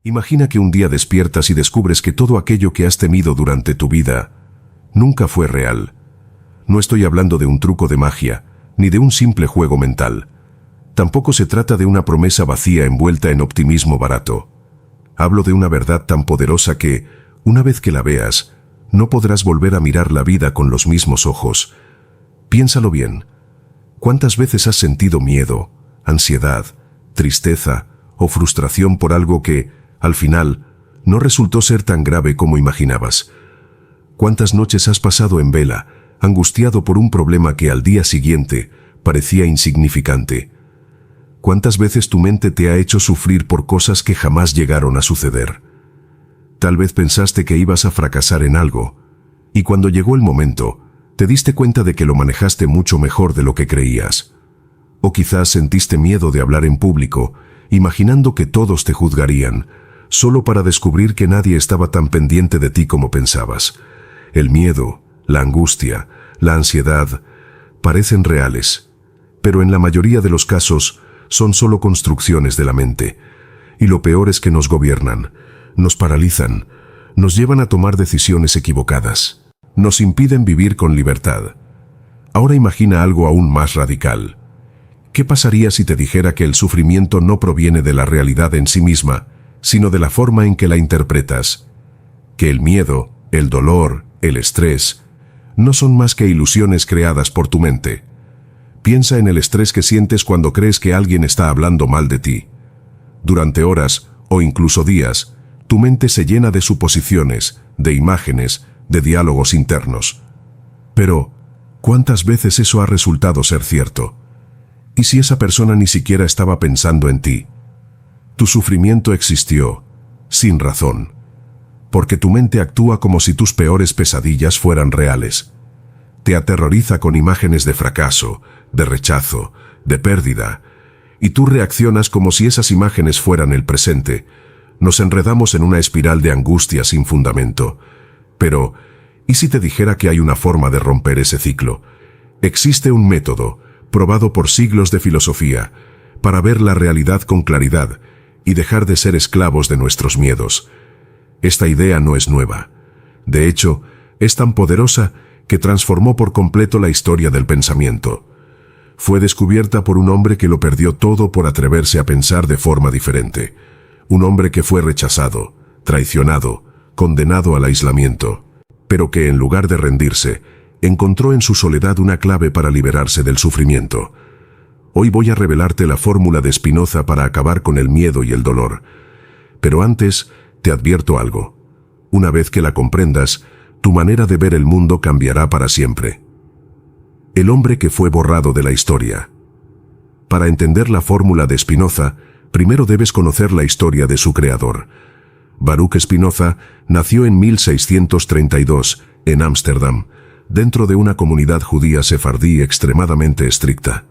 Imagina que un día despiertas y descubres que todo aquello que has temido durante tu vida nunca fue real. No estoy hablando de un truco de magia, ni de un simple juego mental. Tampoco se trata de una promesa vacía envuelta en optimismo barato. Hablo de una verdad tan poderosa que, una vez que la veas, no podrás volver a mirar la vida con los mismos ojos. Piénsalo bien. ¿Cuántas veces has sentido miedo, ansiedad, tristeza o frustración por algo que, al final, no resultó ser tan grave como imaginabas? ¿Cuántas noches has pasado en vela, angustiado por un problema que al día siguiente parecía insignificante? ¿Cuántas veces tu mente te ha hecho sufrir por cosas que jamás llegaron a suceder? Tal vez pensaste que ibas a fracasar en algo, y cuando llegó el momento, te diste cuenta de que lo manejaste mucho mejor de lo que creías. O quizás sentiste miedo de hablar en público, imaginando que todos te juzgarían, solo para descubrir que nadie estaba tan pendiente de ti como pensabas. El miedo, la angustia, la ansiedad, parecen reales, pero en la mayoría de los casos son solo construcciones de la mente. Y lo peor es que nos gobiernan, nos paralizan, nos llevan a tomar decisiones equivocadas, nos impiden vivir con libertad. Ahora imagina algo aún más radical. ¿Qué pasaría si te dijera que el sufrimiento no proviene de la realidad en sí misma, sino de la forma en que la interpretas? Que el miedo, el dolor, el estrés, no son más que ilusiones creadas por tu mente. Piensa en el estrés que sientes cuando crees que alguien está hablando mal de ti. Durante horas, o incluso días, tu mente se llena de suposiciones, de imágenes, de diálogos internos. Pero, ¿cuántas veces eso ha resultado ser cierto? ¿Y si esa persona ni siquiera estaba pensando en ti? Tu sufrimiento existió, sin razón, porque tu mente actúa como si tus peores pesadillas fueran reales. Te aterroriza con imágenes de fracaso, de rechazo, de pérdida, y tú reaccionas como si esas imágenes fueran el presente. Nos enredamos en una espiral de angustia sin fundamento. Pero, ¿y si te dijera que hay una forma de romper ese ciclo? Existe un método, probado por siglos de filosofía, para ver la realidad con claridad y dejar de ser esclavos de nuestros miedos. Esta idea no es nueva. De hecho, es tan poderosa que transformó por completo la historia del pensamiento. Fue descubierta por un hombre que lo perdió todo por atreverse a pensar de forma diferente. Un hombre que fue rechazado, traicionado, condenado al aislamiento, pero que en lugar de rendirse, encontró en su soledad una clave para liberarse del sufrimiento. Hoy voy a revelarte la fórmula de Spinoza para acabar con el miedo y el dolor. Pero antes, te advierto algo. Una vez que la comprendas, tu manera de ver el mundo cambiará para siempre. El hombre que fue borrado de la historia. Para entender la fórmula de Spinoza, primero debes conocer la historia de su creador. Baruch Spinoza nació en 1632, en Ámsterdam, dentro de una comunidad judía sefardí extremadamente estricta.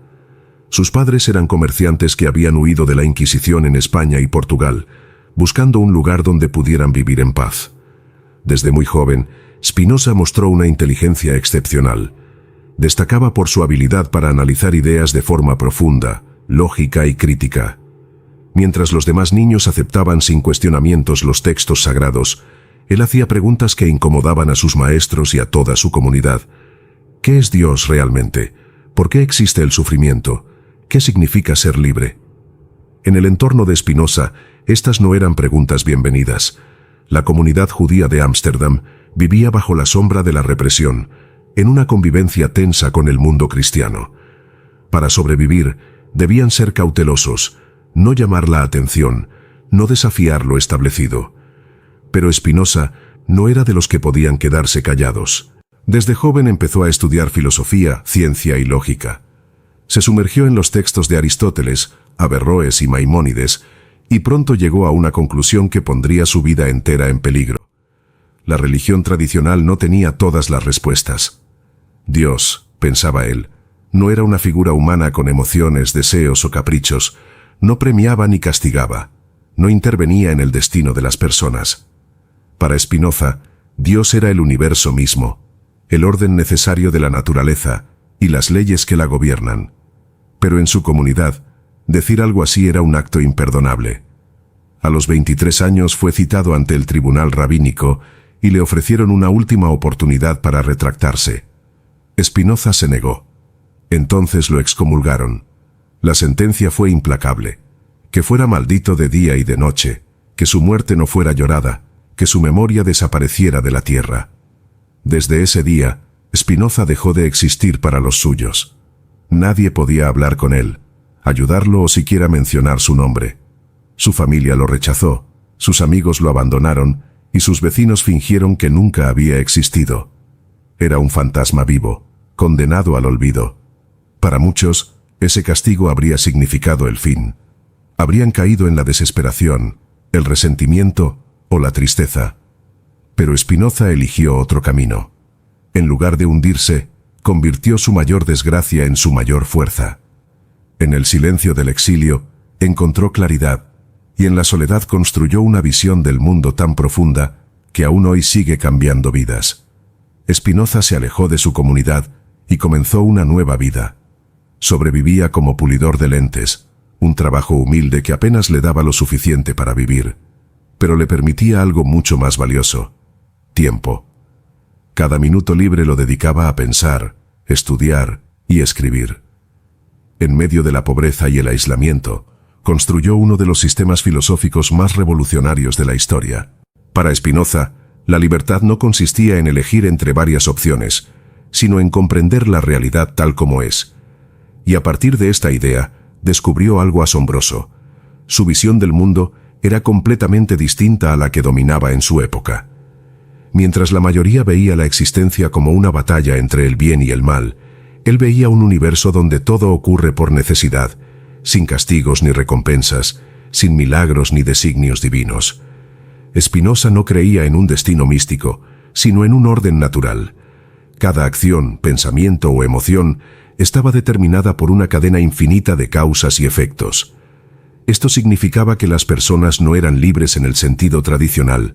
Sus padres eran comerciantes que habían huido de la Inquisición en España y Portugal, buscando un lugar donde pudieran vivir en paz. Desde muy joven, Spinoza mostró una inteligencia excepcional. Destacaba por su habilidad para analizar ideas de forma profunda, lógica y crítica. Mientras los demás niños aceptaban sin cuestionamientos los textos sagrados, él hacía preguntas que incomodaban a sus maestros y a toda su comunidad. ¿Qué es Dios realmente? ¿Por qué existe el sufrimiento? ¿Qué significa ser libre? En el entorno de Spinoza, estas no eran preguntas bienvenidas. La comunidad judía de Ámsterdam vivía bajo la sombra de la represión, en una convivencia tensa con el mundo cristiano. Para sobrevivir, debían ser cautelosos, no llamar la atención, no desafiar lo establecido. Pero Spinoza no era de los que podían quedarse callados. Desde joven empezó a estudiar filosofía, ciencia y lógica. Se sumergió en los textos de Aristóteles, Averroes y Maimónides, y pronto llegó a una conclusión que pondría su vida entera en peligro. La religión tradicional no tenía todas las respuestas. Dios, pensaba él, no era una figura humana con emociones, deseos o caprichos, no premiaba ni castigaba, no intervenía en el destino de las personas. Para Spinoza, Dios era el universo mismo, el orden necesario de la naturaleza y las leyes que la gobiernan. Pero en su comunidad, decir algo así era un acto imperdonable. A los 23 años fue citado ante el tribunal rabínico y le ofrecieron una última oportunidad para retractarse. Spinoza se negó. Entonces lo excomulgaron. La sentencia fue implacable: que fuera maldito de día y de noche, que su muerte no fuera llorada, que su memoria desapareciera de la tierra. Desde ese día, Spinoza dejó de existir para los suyos. Nadie podía hablar con él, ayudarlo o siquiera mencionar su nombre. Su familia lo rechazó, sus amigos lo abandonaron y sus vecinos fingieron que nunca había existido. Era un fantasma vivo, condenado al olvido. Para muchos, ese castigo habría significado el fin. Habrían caído en la desesperación, el resentimiento o la tristeza. Pero Spinoza eligió otro camino. En lugar de hundirse, convirtió su mayor desgracia en su mayor fuerza. En el silencio del exilio, encontró claridad, y en la soledad construyó una visión del mundo tan profunda que aún hoy sigue cambiando vidas. Spinoza se alejó de su comunidad y comenzó una nueva vida. Sobrevivía como pulidor de lentes, un trabajo humilde que apenas le daba lo suficiente para vivir, pero le permitía algo mucho más valioso: tiempo. Cada minuto libre lo dedicaba a pensar, estudiar y escribir. En medio de la pobreza y el aislamiento, construyó uno de los sistemas filosóficos más revolucionarios de la historia. Para Spinoza, la libertad no consistía en elegir entre varias opciones, sino en comprender la realidad tal como es. Y a partir de esta idea, descubrió algo asombroso. Su visión del mundo era completamente distinta a la que dominaba en su época. Mientras la mayoría veía la existencia como una batalla entre el bien y el mal, él veía un universo donde todo ocurre por necesidad, sin castigos ni recompensas, sin milagros ni designios divinos. Spinoza no creía en un destino místico, sino en un orden natural. Cada acción, pensamiento o emoción estaba determinada por una cadena infinita de causas y efectos. Esto significaba que las personas no eran libres en el sentido tradicional.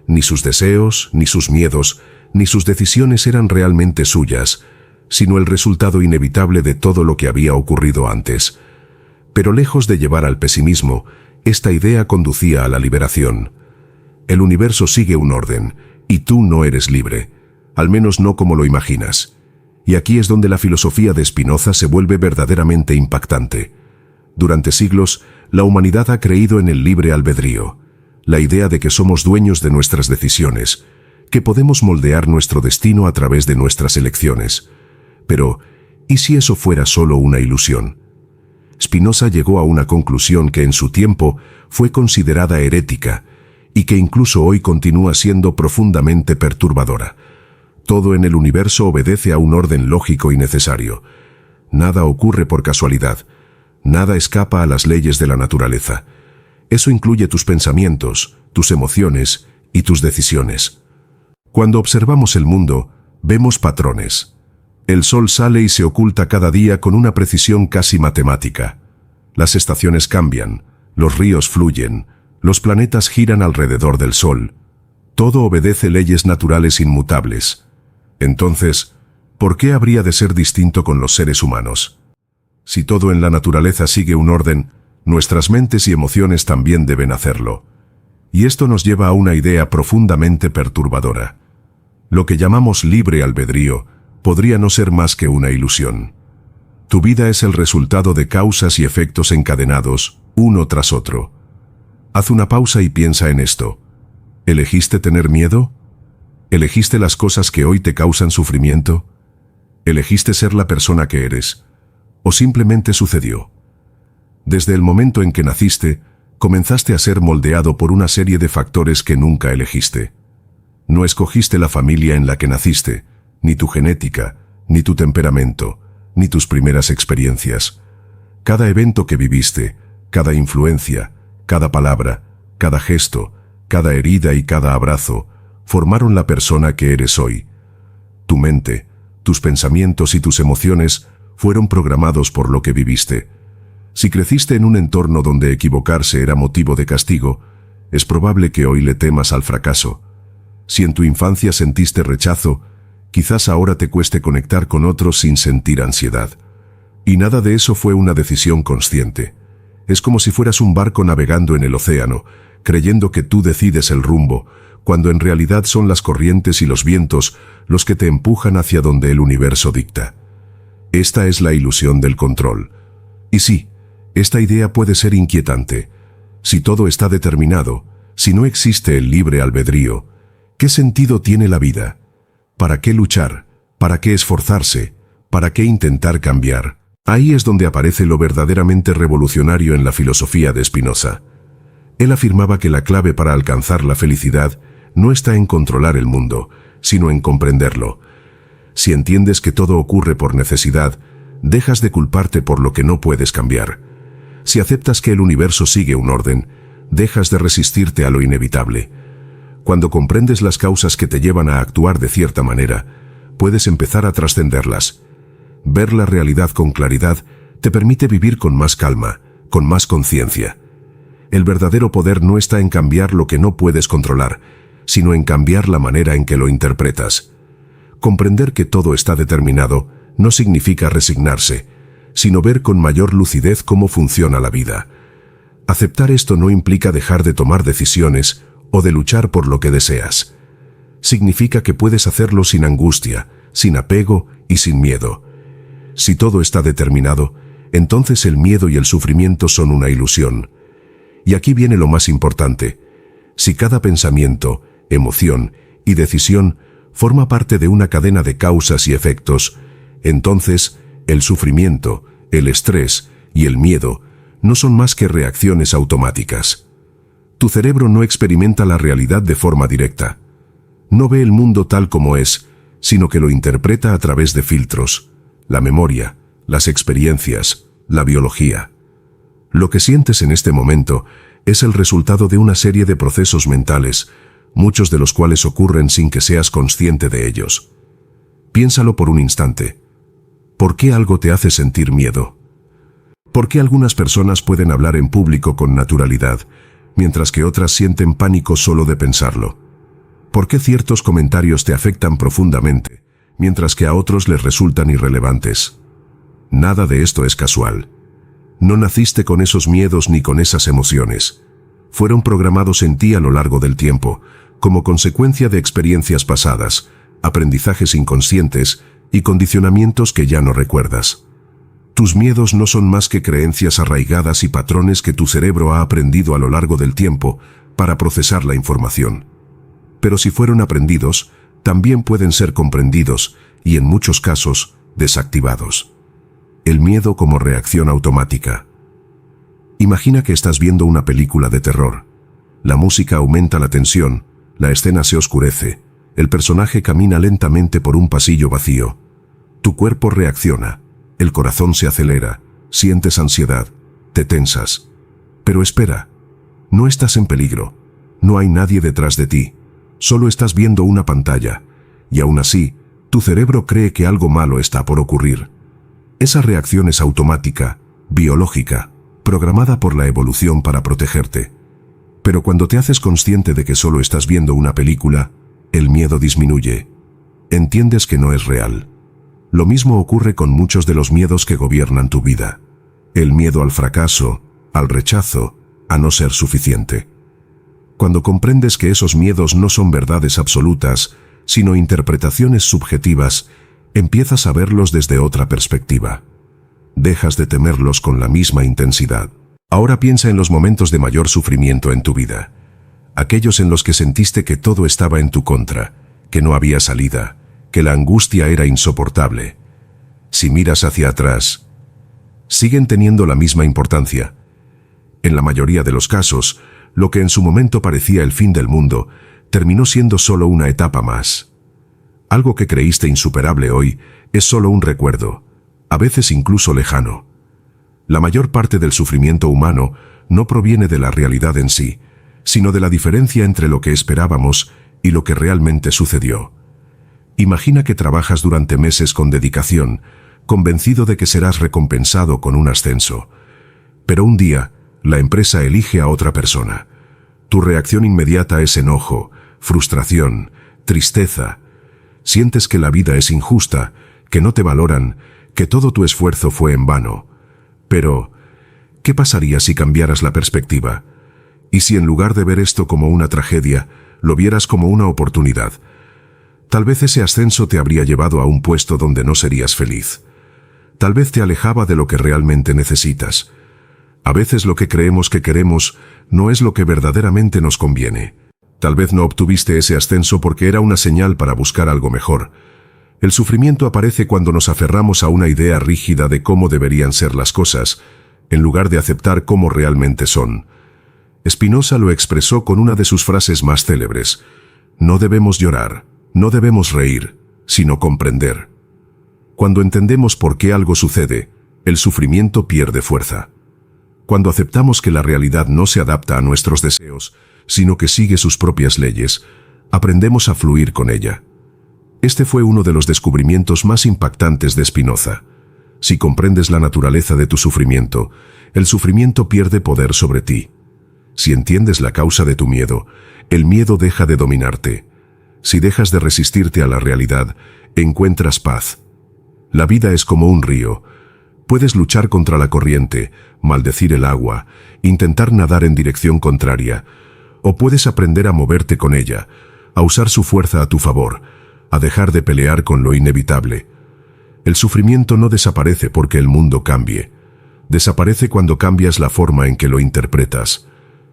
Ni sus deseos, ni sus miedos, ni sus decisiones eran realmente suyas, sino el resultado inevitable de todo lo que había ocurrido antes. Pero lejos de llevar al pesimismo, esta idea conducía a la liberación. El universo sigue un orden, y tú no eres libre, al menos no como lo imaginas. Y aquí es donde la filosofía de Spinoza se vuelve verdaderamente impactante. Durante siglos, la humanidad ha creído en el libre albedrío, la idea de que somos dueños de nuestras decisiones, que podemos moldear nuestro destino a través de nuestras elecciones. Pero, ¿y si eso fuera solo una ilusión? Spinoza llegó a una conclusión que en su tiempo fue considerada herética y que incluso hoy continúa siendo profundamente perturbadora. Todo en el universo obedece a un orden lógico y necesario. Nada ocurre por casualidad. Nada escapa a las leyes de la naturaleza. Eso incluye tus pensamientos, tus emociones y tus decisiones. Cuando observamos el mundo, vemos patrones. El sol sale y se oculta cada día con una precisión casi matemática. Las estaciones cambian, los ríos fluyen, los planetas giran alrededor del sol. Todo obedece leyes naturales inmutables. Entonces, ¿por qué habría de ser distinto con los seres humanos? Si todo en la naturaleza sigue un orden, nuestras mentes y emociones también deben hacerlo. Y esto nos lleva a una idea profundamente perturbadora. Lo que llamamos libre albedrío podría no ser más que una ilusión. Tu vida es el resultado de causas y efectos encadenados, uno tras otro. Haz una pausa y piensa en esto. ¿Elegiste tener miedo? ¿Elegiste las cosas que hoy te causan sufrimiento? ¿Elegiste ser la persona que eres? ¿O simplemente sucedió? Desde el momento en que naciste, comenzaste a ser moldeado por una serie de factores que nunca elegiste. No escogiste la familia en la que naciste, ni tu genética, ni tu temperamento, ni tus primeras experiencias. Cada evento que viviste, cada influencia, cada palabra, cada gesto, cada herida y cada abrazo, formaron la persona que eres hoy. Tu mente, tus pensamientos y tus emociones fueron programados por lo que viviste. Si creciste en un entorno donde equivocarse era motivo de castigo, es probable que hoy le temas al fracaso. Si en tu infancia sentiste rechazo, quizás ahora te cueste conectar con otros sin sentir ansiedad. Y nada de eso fue una decisión consciente. Es como si fueras un barco navegando en el océano, creyendo que tú decides el rumbo, cuando en realidad son las corrientes y los vientos los que te empujan hacia donde el universo dicta. Esta es la ilusión del control. Y sí, esta idea puede ser inquietante. Si todo está determinado, si no existe el libre albedrío, ¿qué sentido tiene la vida? ¿Para qué luchar? ¿Para qué esforzarse? ¿Para qué intentar cambiar? Ahí es donde aparece lo verdaderamente revolucionario en la filosofía de Spinoza. Él afirmaba que la clave para alcanzar la felicidad no está en controlar el mundo, sino en comprenderlo. Si entiendes que todo ocurre por necesidad, dejas de culparte por lo que no puedes cambiar. Si aceptas que el universo sigue un orden, dejas de resistirte a lo inevitable. Cuando comprendes las causas que te llevan a actuar de cierta manera, puedes empezar a trascenderlas. Ver la realidad con claridad te permite vivir con más calma, con más conciencia. El verdadero poder no está en cambiar lo que no puedes controlar, sino en cambiar la manera en que lo interpretas. Comprender que todo está determinado no significa resignarse, sino ver con mayor lucidez cómo funciona la vida. Aceptar esto no implica dejar de tomar decisiones o de luchar por lo que deseas. Significa que puedes hacerlo sin angustia, sin apego y sin miedo. Si todo está determinado, entonces el miedo y el sufrimiento son una ilusión. Y aquí viene lo más importante. Si cada pensamiento, emoción y decisión forma parte de una cadena de causas y efectos, entonces el sufrimiento, el estrés y el miedo no son más que reacciones automáticas. Tu cerebro no experimenta la realidad de forma directa. No ve el mundo tal como es, sino que lo interpreta a través de filtros, la memoria, las experiencias, la biología. Lo que sientes en este momento es el resultado de una serie de procesos mentales, muchos de los cuales ocurren sin que seas consciente de ellos. Piénsalo por un instante. ¿Por qué algo te hace sentir miedo? ¿Por qué algunas personas pueden hablar en público con naturalidad, mientras que otras sienten pánico solo de pensarlo? ¿Por qué ciertos comentarios te afectan profundamente, mientras que a otros les resultan irrelevantes? Nada de esto es casual. No naciste con esos miedos ni con esas emociones. Fueron programados en ti a lo largo del tiempo, como consecuencia de experiencias pasadas, aprendizajes inconscientes y condicionamientos que ya no recuerdas. Tus miedos no son más que creencias arraigadas y patrones que tu cerebro ha aprendido a lo largo del tiempo para procesar la información. Pero si fueron aprendidos, también pueden ser comprendidos y, en muchos casos, desactivados. El miedo como reacción automática. Imagina que estás viendo una película de terror. La música aumenta la tensión, la escena se oscurece, el personaje camina lentamente por un pasillo vacío. Tu cuerpo reacciona, el corazón se acelera, sientes ansiedad, te tensas. Pero espera, no estás en peligro, no hay nadie detrás de ti, solo estás viendo una pantalla, y aún así, tu cerebro cree que algo malo está por ocurrir. Esa reacción es automática, biológica, programada por la evolución para protegerte. Pero cuando te haces consciente de que solo estás viendo una película, el miedo disminuye. Entiendes que no es real. Lo mismo ocurre con muchos de los miedos que gobiernan tu vida. El miedo al fracaso, al rechazo, a no ser suficiente. Cuando comprendes que esos miedos no son verdades absolutas, sino interpretaciones subjetivas, empiezas a verlos desde otra perspectiva. Dejas de temerlos con la misma intensidad. Ahora piensa en los momentos de mayor sufrimiento en tu vida. Aquellos en los que sentiste que todo estaba en tu contra, que no había salida, que la angustia era insoportable. Si miras hacia atrás, siguen teniendo la misma importancia. En la mayoría de los casos, lo que en su momento parecía el fin del mundo, terminó siendo solo una etapa más. Algo que creíste insuperable hoy es solo un recuerdo, a veces incluso lejano. La mayor parte del sufrimiento humano no proviene de la realidad en sí, sino de la diferencia entre lo que esperábamos y lo que realmente sucedió. Imagina que trabajas durante meses con dedicación, convencido de que serás recompensado con un ascenso. Pero un día, la empresa elige a otra persona. Tu reacción inmediata es enojo, frustración, tristeza. Sientes que la vida es injusta, que no te valoran, que todo tu esfuerzo fue en vano. Pero, ¿Qué pasaría si cambiaras la perspectiva? ¿Y si en lugar de ver esto como una tragedia, lo vieras como una oportunidad? Tal vez ese ascenso te habría llevado a un puesto donde no serías feliz. Tal vez te alejaba de lo que realmente necesitas. A veces lo que creemos que queremos no es lo que verdaderamente nos conviene. Tal vez no obtuviste ese ascenso porque era una señal para buscar algo mejor. El sufrimiento aparece cuando nos aferramos a una idea rígida de cómo deberían ser las cosas, en lugar de aceptar cómo realmente son. Spinoza lo expresó con una de sus frases más célebres: no debemos llorar, no debemos reír, sino comprender. Cuando entendemos por qué algo sucede, el sufrimiento pierde fuerza. Cuando aceptamos que la realidad no se adapta a nuestros deseos, sino que sigue sus propias leyes, aprendemos a fluir con ella. Este fue uno de los descubrimientos más impactantes de Spinoza. Si comprendes la naturaleza de tu sufrimiento, el sufrimiento pierde poder sobre ti. Si entiendes la causa de tu miedo, el miedo deja de dominarte. Si dejas de resistirte a la realidad, encuentras paz. La vida es como un río. Puedes luchar contra la corriente, maldecir el agua, intentar nadar en dirección contraria, o puedes aprender a moverte con ella, a usar su fuerza a tu favor, a dejar de pelear con lo inevitable. El sufrimiento no desaparece porque el mundo cambie. Desaparece cuando cambias la forma en que lo interpretas.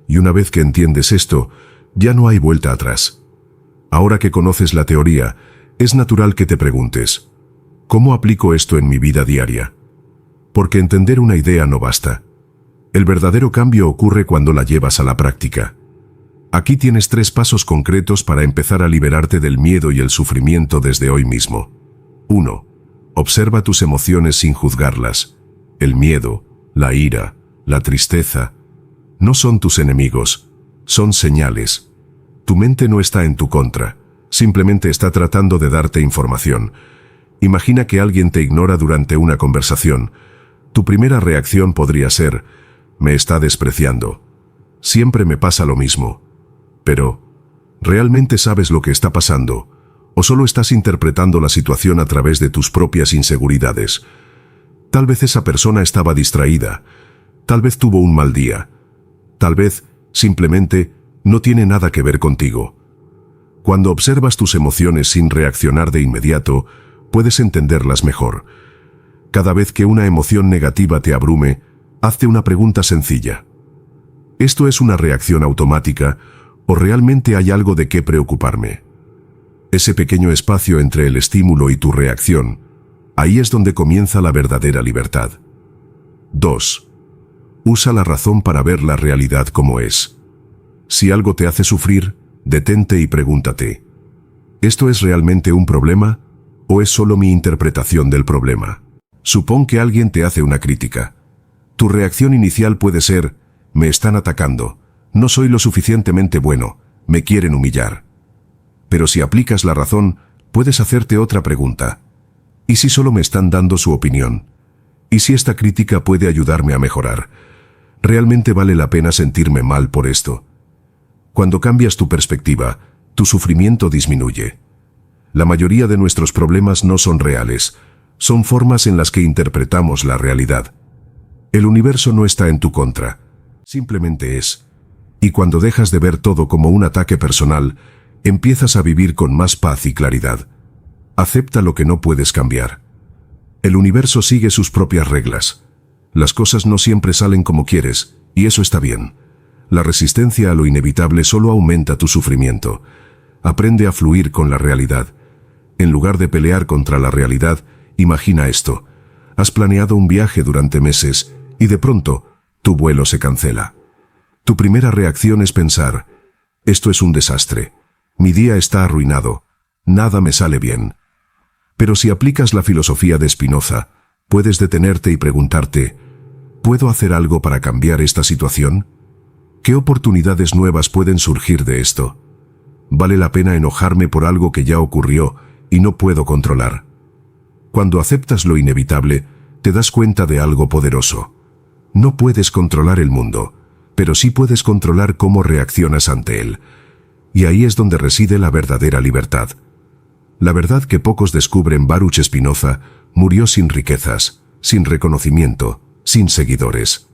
Y una vez que entiendes esto, ya no hay vuelta atrás. Ahora que conoces la teoría, es natural que te preguntes: ¿cómo aplico esto en mi vida diaria? Porque entender una idea no basta. El verdadero cambio ocurre cuando la llevas a la práctica. Aquí tienes 3 pasos concretos para empezar a liberarte del miedo y el sufrimiento desde hoy mismo. 1. Observa tus emociones sin juzgarlas. El miedo, la ira, la tristeza, no son tus enemigos, son señales. Tu mente no está en tu contra, simplemente está tratando de darte información. Imagina que alguien te ignora durante una conversación. Tu primera reacción podría ser: me está despreciando. Siempre me pasa lo mismo. Pero, ¿realmente sabes lo que está pasando? ¿O solo estás interpretando la situación a través de tus propias inseguridades? Tal vez esa persona estaba distraída. Tal vez tuvo un mal día. Tal vez, simplemente, no tiene nada que ver contigo. Cuando observas tus emociones sin reaccionar de inmediato, puedes entenderlas mejor. Cada vez que una emoción negativa te abrume, hazte una pregunta sencilla. ¿Esto es una reacción automática o realmente hay algo de qué preocuparme? Ese pequeño espacio entre el estímulo y tu reacción, ahí es donde comienza la verdadera libertad. 2. Usa la razón para ver la realidad como es. Si algo te hace sufrir, detente y pregúntate: ¿esto es realmente un problema o es solo mi interpretación del problema? Supón que alguien te hace una crítica. Tu reacción inicial puede ser: me están atacando, no soy lo suficientemente bueno, me quieren humillar. Pero si aplicas la razón, puedes hacerte otra pregunta. ¿Y si solo me están dando su opinión? ¿Y si esta crítica puede ayudarme a mejorar? ¿Realmente vale la pena sentirme mal por esto? Cuando cambias tu perspectiva, tu sufrimiento disminuye. La mayoría de nuestros problemas no son reales, son formas en las que interpretamos la realidad. El universo no está en tu contra, simplemente es. Y cuando dejas de ver todo como un ataque personal, empiezas a vivir con más paz y claridad. Acepta lo que no puedes cambiar. El universo sigue sus propias reglas. Las cosas no siempre salen como quieres, y eso está bien. La resistencia a lo inevitable solo aumenta tu sufrimiento. Aprende a fluir con la realidad. En lugar de pelear contra la realidad, imagina esto. Has planeado un viaje durante meses, y de pronto, tu vuelo se cancela. Tu primera reacción es pensar: esto es un desastre. Mi día está arruinado. Nada me sale bien. Pero si aplicas la filosofía de Spinoza, puedes detenerte y preguntarte: ¿puedo hacer algo para cambiar esta situación? ¿Qué oportunidades nuevas pueden surgir de esto? ¿Vale la pena enojarme por algo que ya ocurrió y no puedo controlar? Cuando aceptas lo inevitable, te das cuenta de algo poderoso. No puedes controlar el mundo, pero sí puedes controlar cómo reaccionas ante él. Y ahí es donde reside la verdadera libertad. La verdad que pocos descubren: Baruch Spinoza murió sin riquezas, sin reconocimiento, sin seguidores.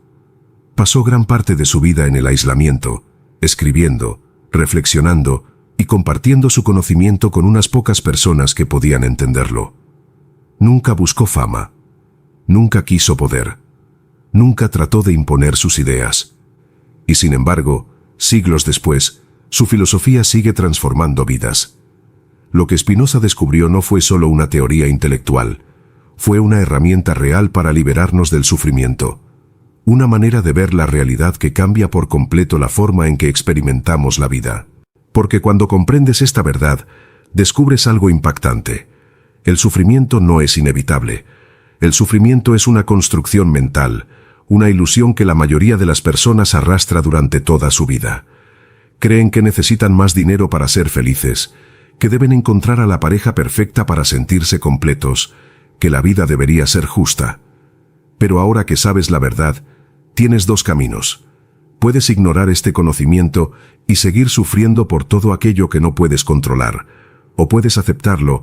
pasó gran parte de su vida en el aislamiento, escribiendo, reflexionando y compartiendo su conocimiento con unas pocas personas que podían entenderlo. Nunca buscó fama. Nunca quiso poder. Nunca trató de imponer sus ideas. Y sin embargo, siglos después, su filosofía sigue transformando vidas. Lo que Spinoza descubrió no fue solo una teoría intelectual, fue una herramienta real para liberarnos del sufrimiento. Una manera de ver la realidad que cambia por completo la forma en que experimentamos la vida. Porque cuando comprendes esta verdad, descubres algo impactante. El sufrimiento no es inevitable. El sufrimiento es una construcción mental, una ilusión que la mayoría de las personas arrastra durante toda su vida. Creen que necesitan más dinero para ser felices, que deben encontrar a la pareja perfecta para sentirse completos, que la vida debería ser justa. Pero ahora que sabes la verdad, tienes dos caminos. Puedes ignorar este conocimiento y seguir sufriendo por todo aquello que no puedes controlar, o puedes aceptarlo